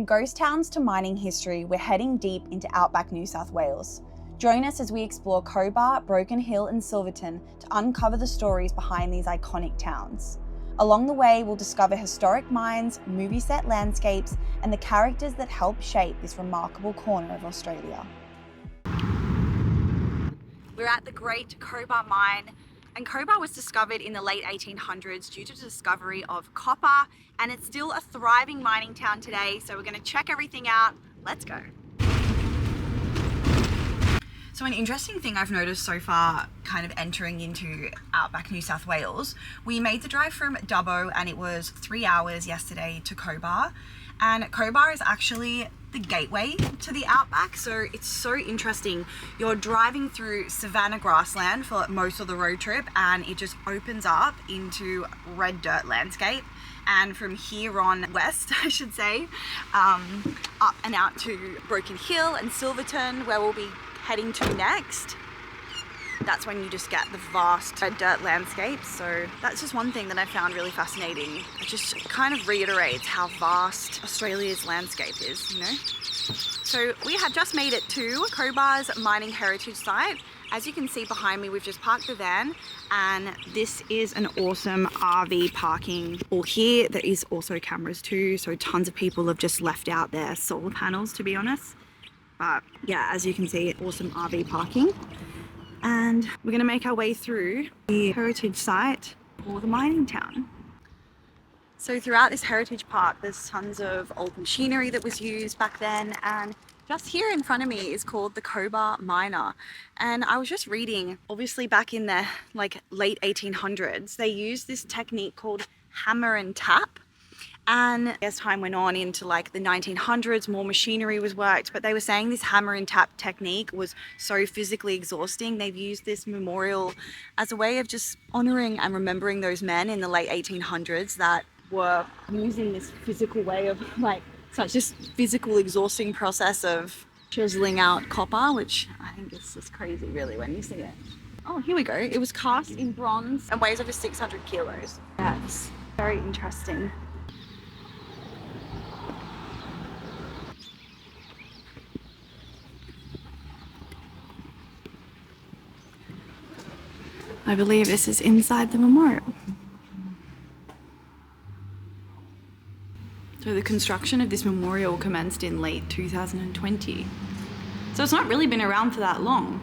From ghost towns to mining history, we're heading deep into Outback New South Wales. Join us as we explore Cobar, Broken Hill and Silverton to uncover the stories behind these iconic towns. Along the way, we'll discover historic mines, movie set landscapes, and the characters that help shape this remarkable corner of Australia. We're at the Great Cobar Mine, and Cobar was discovered in the late 1800s due to the discovery of copper, and it's still a thriving mining town today, so we're going to check everything out. Let's go. So an interesting thing I've noticed so far, kind of entering into Outback New South Wales, we made the drive from Dubbo and it was 3 hours yesterday to Cobar. And Cobar is actually the gateway to the Outback, so it's so interesting. You're driving through savanna grassland for most of the road trip and it just opens up into red dirt landscape. And from here on west, I should say, up and out to Broken Hill and Silverton, where we'll be heading to next. That's when you just get the vast red dirt landscapes. So that's just one thing that I found really fascinating. It just kind of reiterates how vast Australia's landscape is, you know? So we have just made it to Cobar's mining heritage site. As you can see behind me, we've just parked the van, and this is an awesome RV parking. Or here, there is also cameras too, so tons of people have just left out their solar panels, to be honest. But yeah, as you can see, awesome RV parking. And we're gonna make our way through the heritage site for the mining town. So throughout this heritage park, there's tons of old machinery that was used back then, and just here in front of me is called the Cobar Miner. And I was just reading, obviously back in the late 1800s, they used this technique called hammer and tap. And as time went on into like the 1900s, more machinery was worked, but they were saying this hammer and tap technique was so physically exhausting. They've used this memorial as a way of just honoring and remembering those men in the late 1800s that were using this physical way of such this physical exhausting process of chiseling out copper, which I think is just crazy really when you see it. Oh, here we go. It was cast in bronze and weighs over 600 kilos. That's very interesting. I believe this is inside the memorial. So the construction of this memorial commenced in late 2020. So it's not really been around for that long.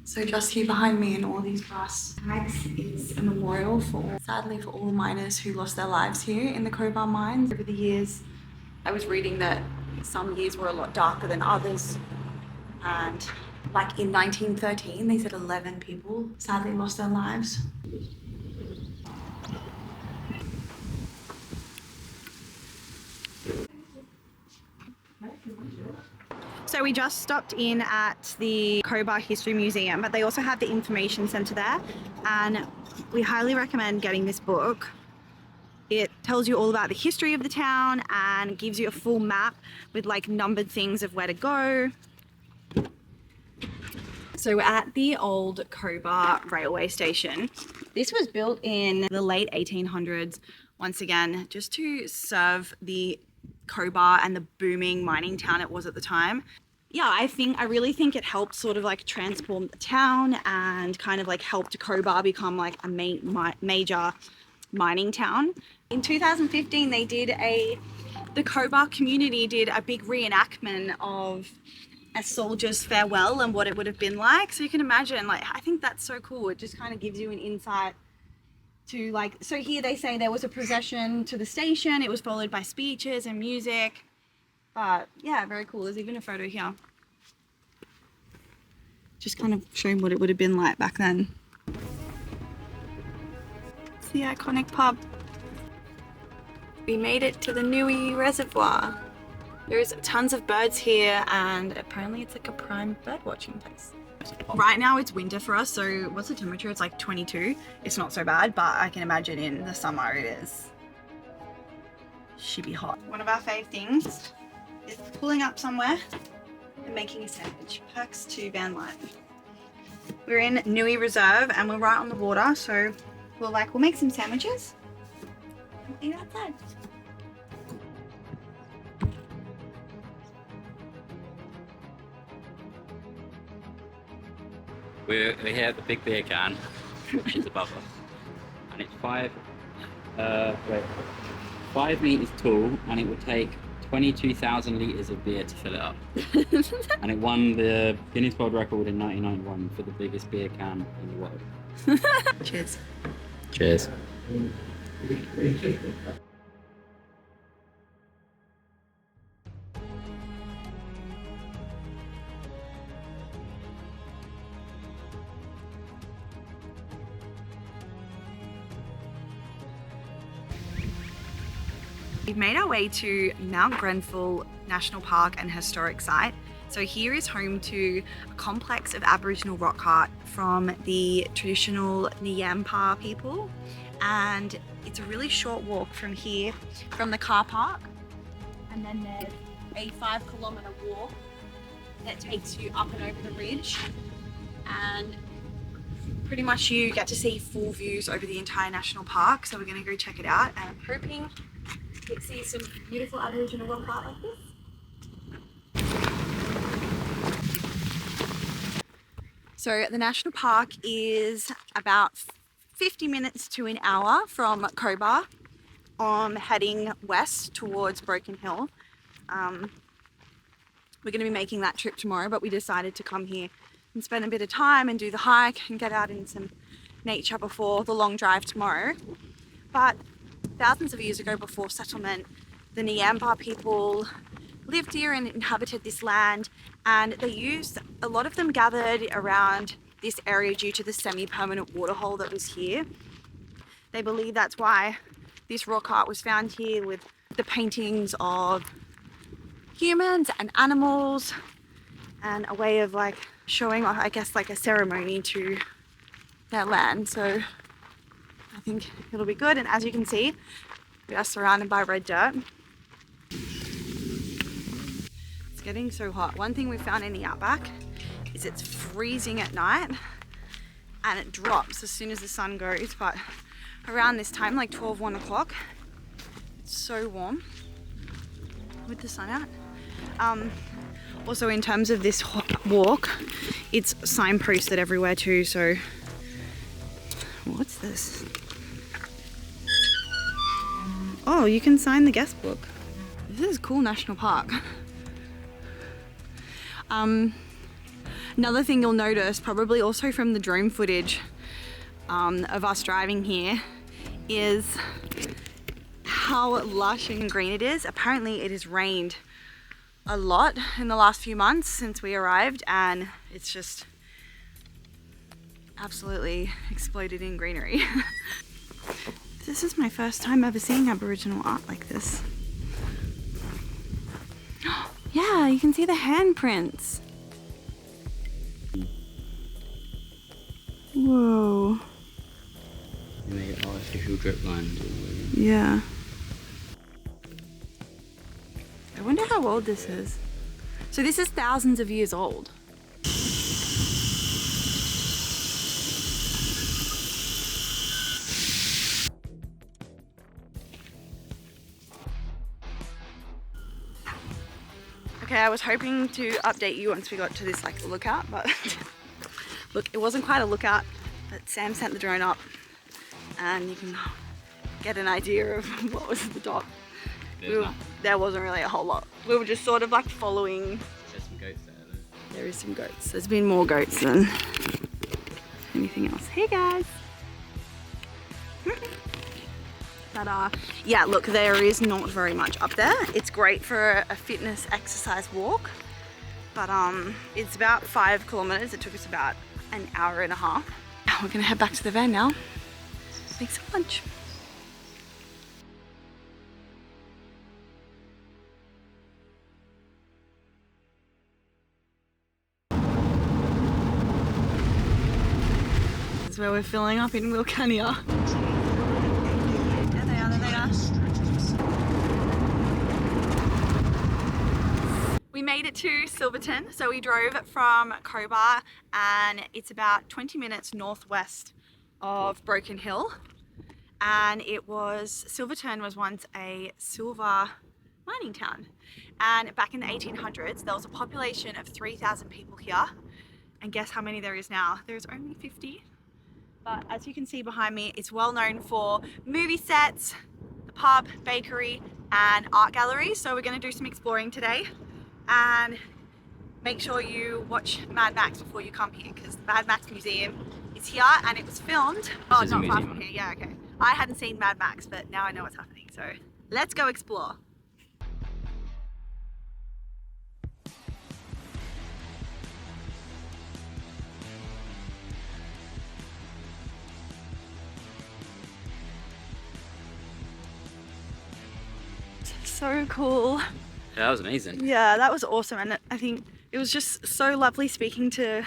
So just here behind me in all these brass tags is a memorial sadly for all the miners who lost their lives here in the Cobar mines over the years. I was reading that some years were a lot darker than others, and like in 1913, they said 11 people sadly lost their lives. So we just stopped in at the Cobar History Museum, but they also have the information centre there, and we highly recommend getting this book. It tells you all about the history of the town and gives you a full map with numbered things of where to go. So we're at the old Cobar railway station. This was built in the late 1800s, once again, just to serve the Cobar and the booming mining town it was at the time. Yeah, I really think it helped sort of transform the town and kind of helped Cobar become a major mining town. In 2015, the Cobar community did a big reenactment of a soldier's farewell and what it would have been like. So you can imagine, I think that's so cool. It just kind of gives you an insight to so here they say there was a procession to the station. It was followed by speeches and music. But yeah, very cool. There's even a photo here. Just kind of showing what it would have been like back then. It's the iconic pub. We made it to the Nui Reservoir. There's tons of birds here, and apparently it's a prime bird watching place. Right now it's winter for us, so what's the temperature? It's 22. It's not so bad, but I can imagine in the summer it should be hot. One of our fave things is pulling up somewhere and making a sandwich. Perks to van life. We're in Nui Reserve and we're right on the water, so we'll make some sandwiches and eat outside. We're here at the big beer can, which is above us, and it's 5 meters tall, and it would take 22,000 liters of beer to fill it up. And it won the Guinness World Record in 1991 for the biggest beer can in the world. Cheers. Cheers. We've made our way to Mount Grenfell National Park and Historic Site. So here is home to a complex of Aboriginal rock art from the traditional Nyampa people. And it's a really short walk from here, from the car park. And then there's a 5-kilometre walk that takes you up and over the ridge. And pretty much you get to see full views over the entire national park. So we're gonna go check it out, and I'm hoping you see some beautiful Aboriginal rock art like this. So the national park is about 50 minutes to an hour from Cobar, heading west towards Broken Hill. We're going to be making that trip tomorrow, but we decided to come here and spend a bit of time and do the hike and get out in some nature before the long drive tomorrow. But thousands of years ago, before settlement, the Nyampa people lived here and inhabited this land, and a lot of them gathered around this area due to the semi-permanent waterhole that was here. They believe that's why this rock art was found here, with the paintings of humans and animals, and a way of like showing, I guess, like a ceremony to their land. So I think it'll be good. And as you can see, we are surrounded by red dirt. It's getting so hot. One thing we found in the Outback is it's freezing at night and it drops as soon as the sun goes. But around this time, like 12, 1 o'clock, it's so warm with the sun out. Also, in terms of this walk, it's signposted everywhere too. So what's this? Oh, you can sign the guest book. This is a cool national park. Another thing you'll notice, probably also from the drone footage of us driving here, is how lush and green it is. Apparently it has rained a lot in the last few months since we arrived, and it's just absolutely exploded in greenery. This is my first time ever seeing Aboriginal art like this. Yeah, you can see the handprints. Whoa. They made artificial drip lines. Yeah. I wonder how old this is. So this is thousands of years old. Okay, I was hoping to update you once we got to this like lookout, but look, it wasn't quite a lookout, but Sam sent the drone up and you can get an idea of what was at the top. There wasn't really a whole lot. We were just sort of like following. There's some goats there though. There is some goats. There's been more goats than anything else. Hey guys. But yeah, look, there is not very much up there. It's great for a fitness exercise walk, but it's about 5 kilometers. It took us about an hour and a half. We're gonna head back to the van now. Make some lunch. This is where we're filling up in Wilcannia. There they are, there they are. We made it to Silverton, so we drove from Cobar and it's about 20 minutes northwest of Broken Hill. And Silverton was once a silver mining town. And back in the 1800s, there was a population of 3,000 people here. And guess how many there is now? There's only 50. But as you can see behind me, it's well known for movie sets, the pub, bakery, and art gallery. So we're going to do some exploring today, and make sure you watch Mad Max before you come here, because the Mad Max Museum is here and it was filmed. Oh, it's not far from here. Yeah, okay. I hadn't seen Mad Max, but now I know what's happening. So let's go explore. So cool. Yeah, that was amazing. Yeah, that was awesome. And I think it was just so lovely speaking to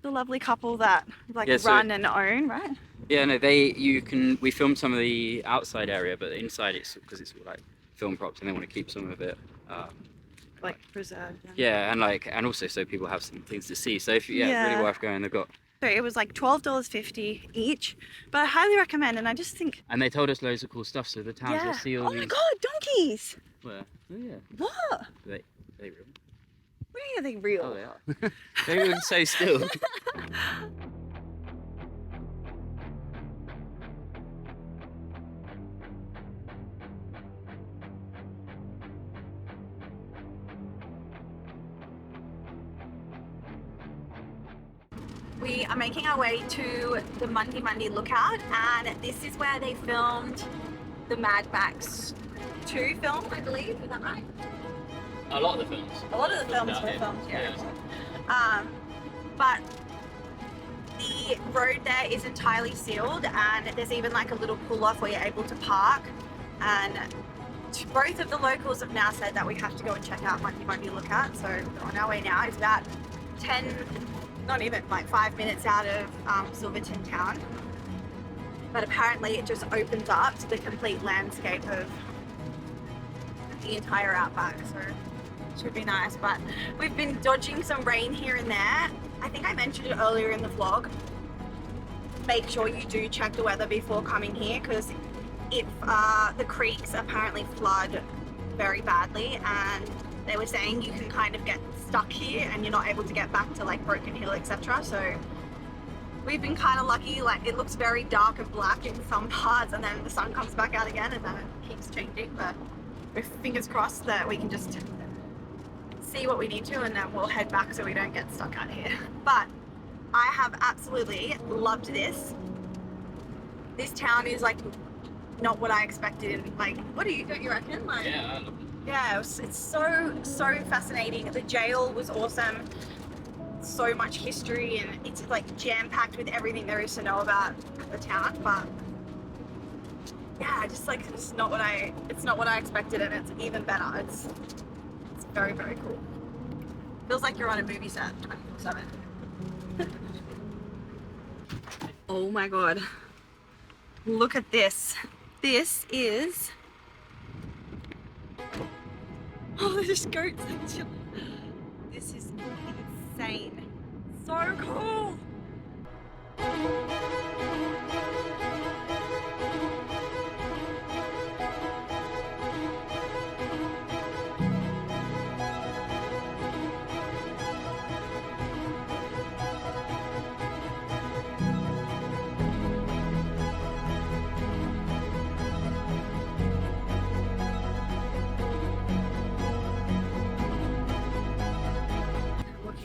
the lovely couple that run and own, right? Yeah, no, we filmed some of the outside area, but inside it's because it's all like film props and they want to keep some of it preserved. Yeah, and also so people have some things to see. So if really worth going. They've got. So it was like $12.50 each, but I highly recommend. And I just think. And they told us loads of cool stuff. So the towns will see all. Oh my God, donkeys! Where? Oh yeah. What? Are they real? What are they real? Oh, they are. They were so still. We are making our way to the Mundi Lookout, and this is where they filmed the Mad Max 2 film, I believe. Is that right? A lot of the films. A lot of the films were filmed here. But the road there is entirely sealed, and there's even like a little pull-off where you're able to park. And both of the locals have now said that we have to go and check out Mundi Lookout. So we're on our way now. It's about 5 minutes out of Silverton town. But apparently it just opens up to the complete landscape of the entire outback. So it should be nice. But we've been dodging some rain here and there. I think I mentioned it earlier in the vlog. Make sure you do check the weather before coming here, because if the creeks apparently flood very badly, and they were saying you can kind of get stuck here and you're not able to get back to like Broken Hill, etc. So we've been kind of lucky. Like, it looks very dark and black in some parts, and then the sun comes back out again, and then it keeps changing. But with fingers crossed that we can just see what we need to, and then we'll head back so we don't get stuck out here. But I have absolutely loved this. This town is like not what I expected. Like, don't you reckon? Like, yeah, I love it. Yeah, it's so fascinating. The jail was awesome. So much history, and it's like jam-packed with everything there is to know about the town. But yeah, it's not what I expected, and it's even better. It's very, very cool. Feels like you're on a movie set 24/7. Oh my God. Look at this. This is... Oh, there's goats and children. This is insane. So cool.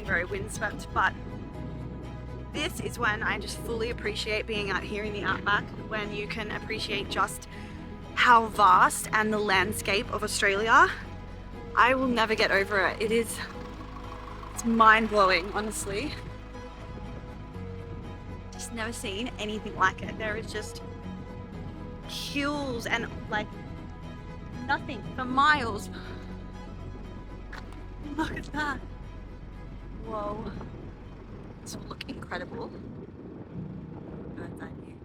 Very windswept, but this is when I just fully appreciate being out here in the outback, when you can appreciate just how vast and the landscape of Australia. I will never get over it. It's mind-blowing, honestly. Just never seen anything like it. There is just hills and like nothing for miles. Look at that. Whoa, this will look incredible. Bird's eye view.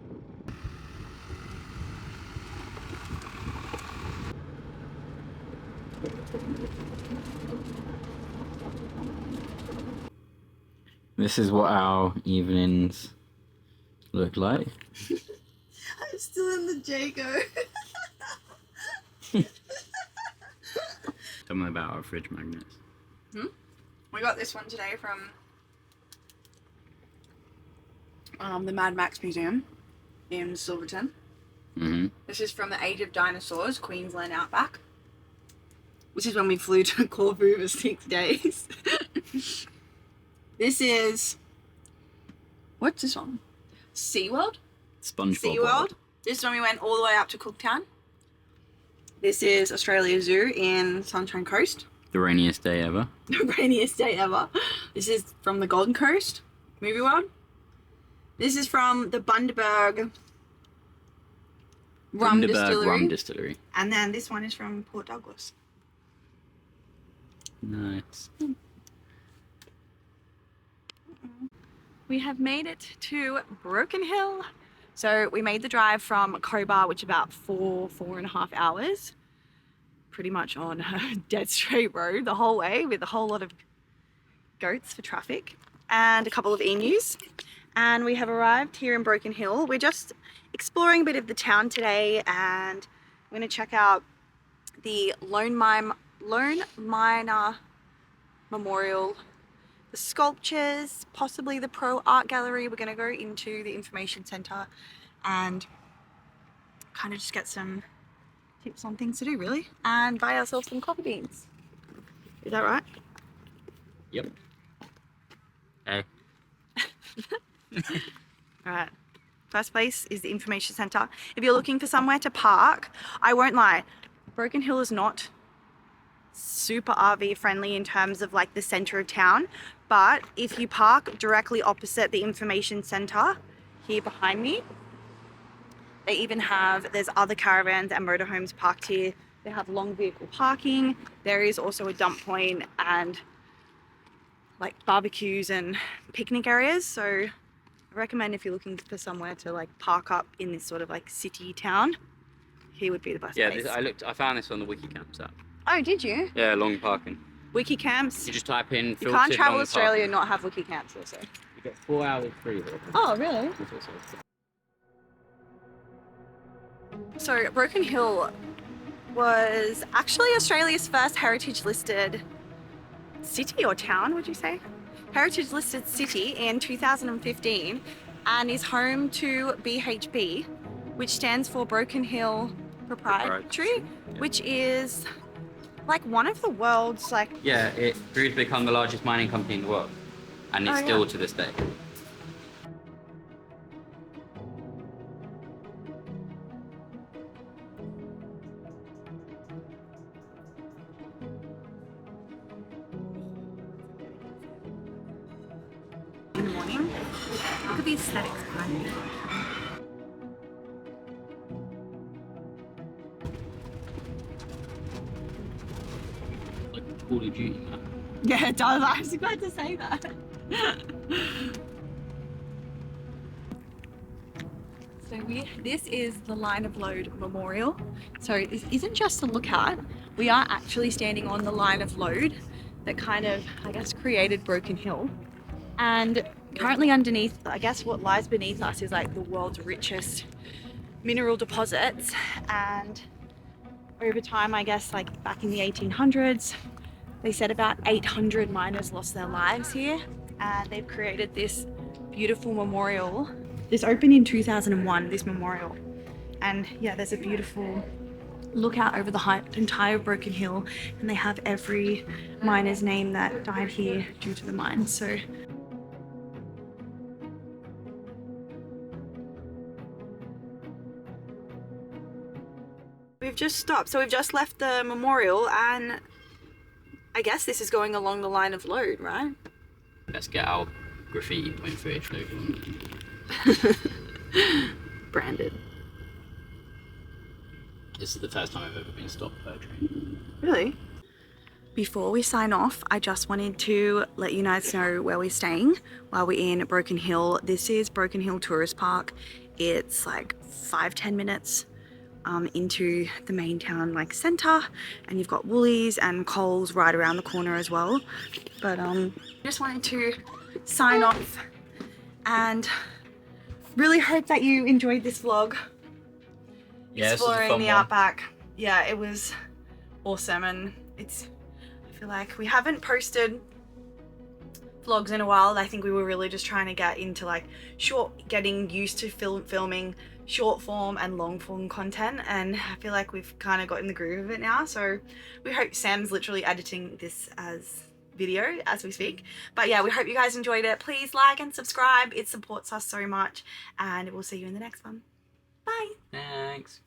This is what our evenings look like. I'm still in the Jayco. Tell me about our fridge magnets. We got this one today from the Mad Max Museum in Silverton. This is from the Age of Dinosaurs, Queensland Outback. This is when we flew to Corfu for 6 days. This is... What's this one? SeaWorld? SpongeBob. SeaWorld. This is when we went all the way up to Cooktown. This is Australia Zoo in Sunshine Coast. The rainiest day ever. The rainiest day ever. This is from the Golden Coast, Movie World. This is from the Bundaberg Rum Distillery. And then this one is from Port Douglas. Nice. We have made it to Broken Hill. So we made the drive from Cobar, which is about 4.5 hours. Pretty much on a dead straight road the whole way with a whole lot of goats for traffic and a couple of emus. And we have arrived here in Broken Hill. We're just exploring a bit of the town today, and I'm going to check out the Lone Miner Memorial, the sculptures, possibly the Pro Art Gallery. We're going to go into the information centre and kind of just get some tips on things to do, really, and buy ourselves some coffee beans. Is that right? Yep. Okay. Alright, first place is the information centre. If you're looking for somewhere to park, I won't lie, Broken Hill is not super RV friendly in terms of like the centre of town, but if you park directly opposite the information centre here behind me, they even have, there's other caravans and motorhomes parked here. They have long vehicle parking. There is also a dump point and like barbecues and picnic areas. So I recommend if you're looking for somewhere to like park up in this sort of like city town, here would be the best place. Yeah, I found this on the Wikicamps app. Oh, did you? Yeah, long parking. Wikicamps. You just type in filtered You can't travel long Australia parking. and not have Wikicamps also. You get 4 hours free here. Oh, really? So Broken Hill was actually Australia's first heritage listed city or town, would you say? Heritage listed city in 2015 and is home to BHP, which stands for Broken Hill Proprietary, which is like one of the world's like... Yeah, it grew to become the largest mining company in the world, and it's still to this day. In the morning, look at the aesthetics behind me. Call of Duty, man. Yeah, it does. I was about to say that. So this is the Line of Load Memorial. So this isn't just a lookout. We are actually standing on the line of load that kind of, I guess, created Broken Hill. And currently underneath, I guess what lies beneath us is like the world's richest mineral deposits. And over time, I guess, like back in the 1800s, they said about 800 miners lost their lives here, and they've created this beautiful memorial. This opened in 2001, this memorial. And yeah, there's a beautiful lookout over the entire Broken Hill, and they have every miner's name that died here due to the mine. So we've just stopped. So we've just left the memorial, and I guess this is going along the line of load, right? Let's get our graffiti point footage logo. Branded. This is the first time I've ever been stopped per train. Really? Before we sign off, I just wanted to let you guys know where we're staying while we're in Broken Hill. This is Broken Hill Tourist Park. It's like 5-10 minutes into the main town like centre, and you've got Woolies and Coles right around the corner as well. But just wanted to sign off and really hope that you enjoyed this vlog. Yeah, Exploring the Outback. Yeah, it was awesome, and I feel like we haven't posted vlogs in a while. I think we were really just trying to get into like getting used to filming short form and long form content, and I feel like we've kind of got in the groove of it now. So we hope Sam's literally editing this as video as we speak. But yeah, we hope you guys enjoyed it. Please like and subscribe. It supports us so much, and we'll see you in the next one. Bye. Thanks.